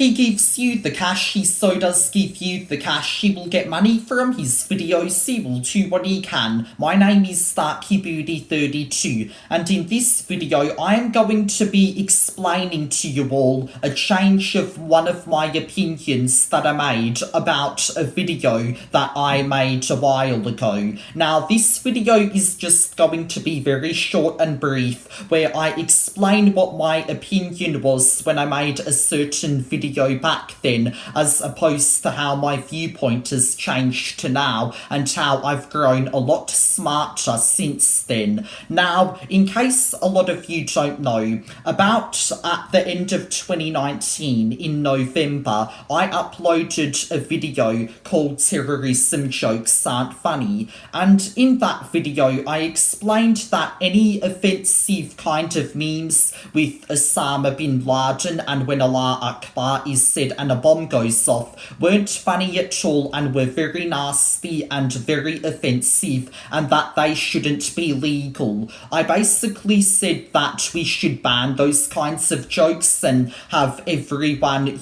He gives you the cash, he so does give you the cash. He will get money from his videos, he will do what he can. My name is StarkyBooty32, and in this video I am going to be explaining to you all a change of one of my opinions that I made about a video that I made a while ago. Now this video is just going to be very short and brief, where I explain what my opinion was when I made a certain video back then, as opposed to how my viewpoint has changed to now, and how I've grown a lot smarter since then. Now, in case a lot of you don't know, about at the end of 2019, in November, I uploaded a video called Terrorism Jokes Aren't Funny, and in that video I explained that any offensive kind of memes with Osama bin Laden and when Allah Akbar is said and a bomb goes off weren't funny at all and were very nasty and very offensive, and that they shouldn't be legal. I basically said that we should ban those kinds of jokes and have everyone,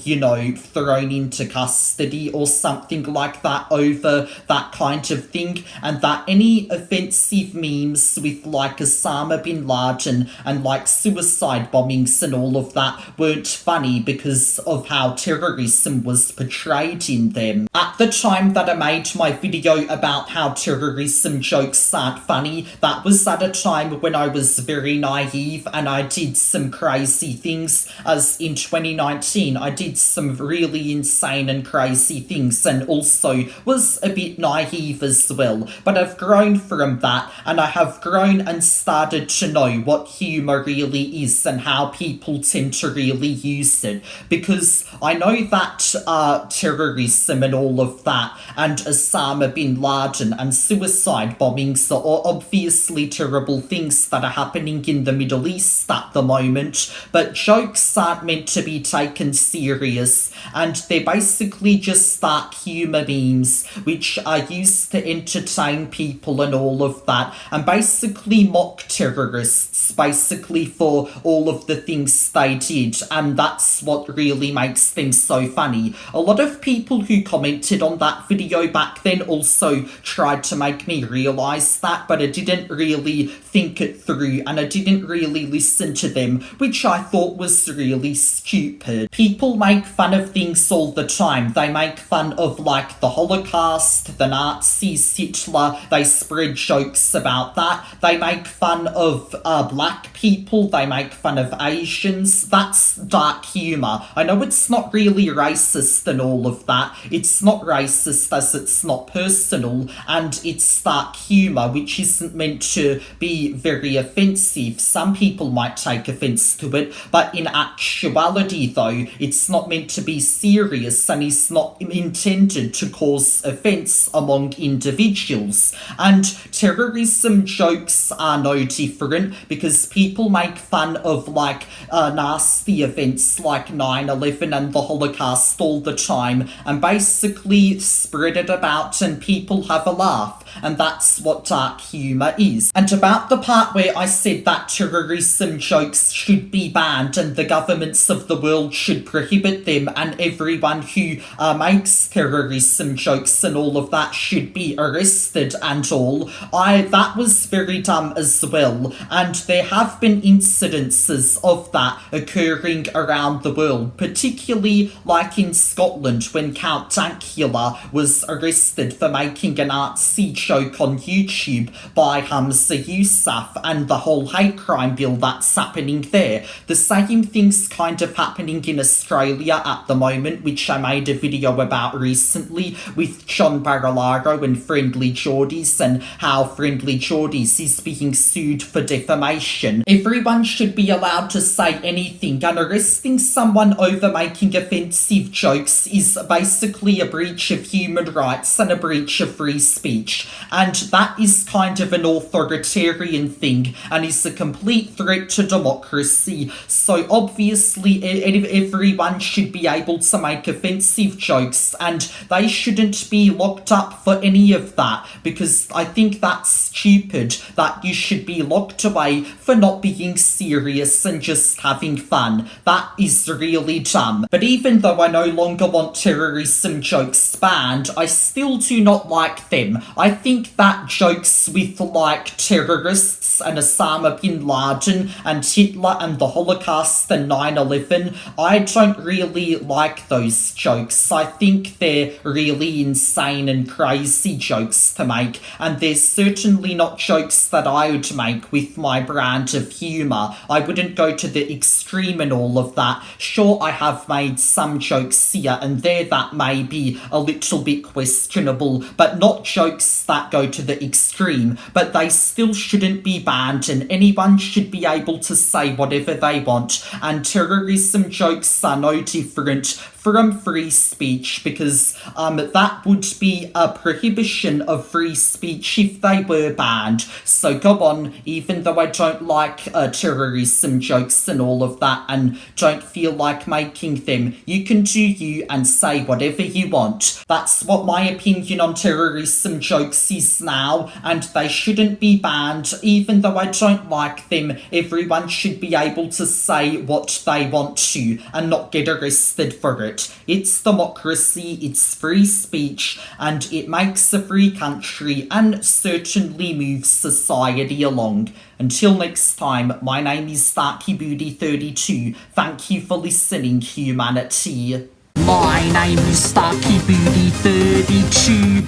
thrown into custody or something like that over that kind of thing, and that any offensive memes with like Osama bin Laden and like suicide bombings and all of that weren't funny because of how terrorism was portrayed in them. At the time that I made my video about how terrorism jokes aren't funny, that was at a time when I was very naive and I did some crazy things, as in 2019 I did some really insane and crazy things and also was a bit naive as well. But I've grown from that, and I have grown and started to know what humour really is and how people tend to really use it, because I know that terrorism and all of that and Osama bin Laden and suicide bombings are obviously terrible things that are happening in the Middle East at the moment, but jokes aren't meant to be taken serious, and they're basically just dark humour memes which are used to entertain people and all of that, and basically mock terrorists basically for all of the things they did, and that's what really makes them so funny. A lot of people who commented on that video back then also tried to make me realise that, but I didn't really think it through and I didn't really listen to them, which I thought was really stupid. People make fun of things all the time. They make fun of like the Holocaust, the Nazis, Hitler, they spread jokes about that. They make fun of black people, they make fun of Asians. That's dark humour. I know it's not really racist and all of that. It's not racist as it's not personal, and it's dark humour which isn't meant to be very offensive. Some people might take offence to it, but in actuality though, it's not meant to be serious and it's not intended to cause offence among individuals. And terrorism jokes are no different, because people make fun of like nasty events like 9/11 and the Holocaust all the time and basically spread it about and people have a laugh, and that's what dark humour is. And about the part where I said that terrorism jokes should be banned and the governments of the world should prohibit them and everyone who makes terrorism jokes and all of that should be arrested and all, that was very dumb as well, and there have been incidences of that occurring around the world, particularly like in Scotland when Count Dankula was arrested for making a Nazi joke on YouTube by Hamza Yousaf and the whole hate crime bill that's happening there. The same thing's kind of happening in Australia at the moment, which I made a video about recently with John Barilaro and Friendly Geordies, and how Friendly Geordies is being sued for defamation. Everyone should be allowed to say anything, and arresting someone over making offensive jokes is basically a breach of human rights and a breach of free speech. and that is kind of an authoritarian thing and is a complete threat to democracy. So obviously everyone should be able to make offensive jokes, and they shouldn't be locked up for any of that, because I think that's stupid that you should be locked away for not being serious and just having fun. That is really dumb. But even though I no longer want terrorism jokes banned, I still do not like them. I think that jokes with like terrorists and Osama bin Laden and Hitler and the Holocaust and 9/11, I don't really like those jokes. I think they're really insane and crazy jokes to make, and they're certainly not jokes that I would make with my brand of humour. I wouldn't go to the extreme and all of that. Sure, I have made some jokes here and there that may be a little bit questionable, but not jokes that go to the extreme. But they still shouldn't be banned, and anyone should be able to say whatever they want, and terrorism jokes are no different from free speech, because that would be a prohibition of free speech if they were banned. So go on, even though I don't like terrorism jokes and all of that and don't feel like making them, you can do you and say whatever you want. That's what my opinion on terrorism jokes is now, and they shouldn't be banned. Even though I don't like them, everyone should be able to say what they want to and not get arrested for it. It's democracy, it's free speech, and it makes a free country and certainly moves society along. Until next time, my name is StarkyBooty32. Thank you for listening, humanity. My name is StarkyBooty32.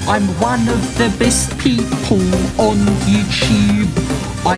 I'm one of the best people on YouTube.